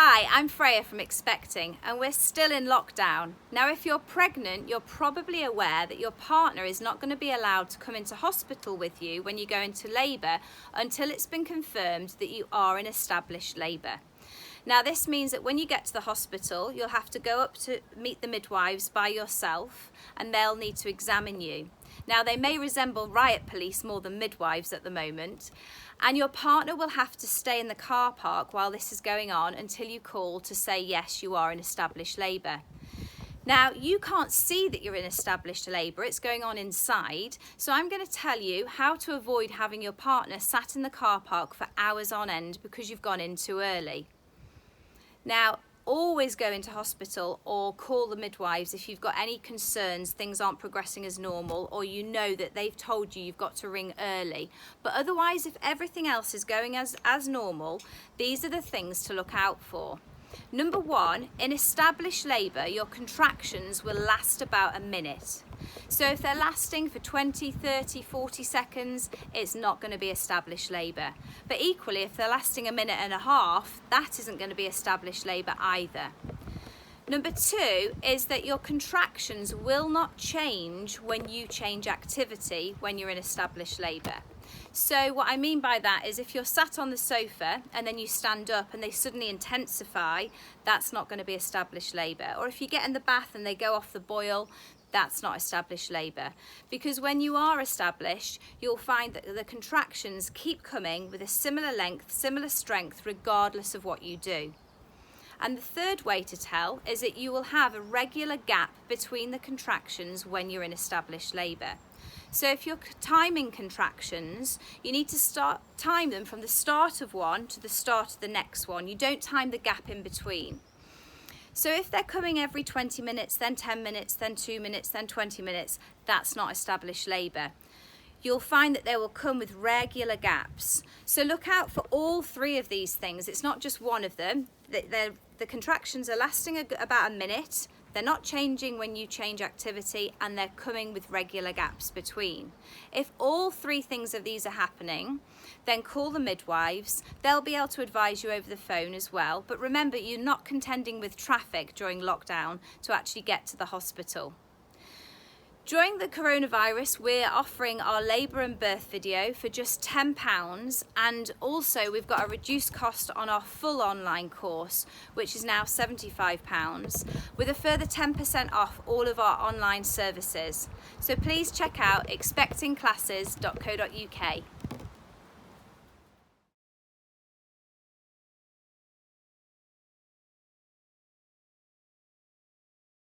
Hi, I'm Freya from Expecting, and we're still in lockdown. Now, if you're pregnant, you're probably aware that your partner is not going to be allowed to come into hospital with you when you go into labour until it's been confirmed that you are in established labour. Now, this means that when you get to the hospital, you'll have to go up to meet the midwives by yourself, and they'll need to examine you. Now, they may resemble riot police more than midwives at the moment, and your partner will have to stay in the car park while this is going on until you call to say yes, you are in established labour. Now, you can't see that you're in established labour, it's going on inside, so I'm going to tell you how to avoid having your partner sat in the car park for hours on end because you've gone in too early. Now, always go into hospital or call the midwives if you've got any concerns, things aren't progressing as normal, or you know that they've told you you've got to ring early. But otherwise, if everything else is going as normal, these are the things to look out for. Number one, in established labour, your contractions will last about a minute. So if they're lasting for 20, 30, 40 seconds, it's not going to be established labour. But equally, if they're lasting a minute and a half, that isn't going to be established labour either. Number two is that your contractions will not change when you change activity when you're in established labour. So what I mean by that is if you're sat on the sofa and then you stand up and they suddenly intensify, that's not going to be established labour. Or if you get in the bath and they go off the boil, that's not established labour. Because when you are established, you'll find that the contractions keep coming with a similar length, similar strength, regardless of what you do. And the third way to tell is that you will have a regular gap between the contractions when you're in established labour. So if you're timing contractions, you need to time them from the start of one to the start of the next one. You don't time the gap in between. So if they're coming every 20 minutes, then 10 minutes, then 2 minutes, then 20 minutes, that's not established labour. You'll find that they will come with regular gaps. So look out for all three of these things. It's not just one of them. The contractions are lasting about a minute. They're not changing when you change activity, and they're coming with regular gaps between. If all three things of these are happening, then call the midwives. They'll be able to advise you over the phone as well. But remember, you're not contending with traffic during lockdown to actually get to the hospital. During the coronavirus, we're offering our labour and birth video for just £10, and also we've got a reduced cost on our full online course, which is now £75, with a further 10% off all of our online services. So please check out expectingclasses.co.uk.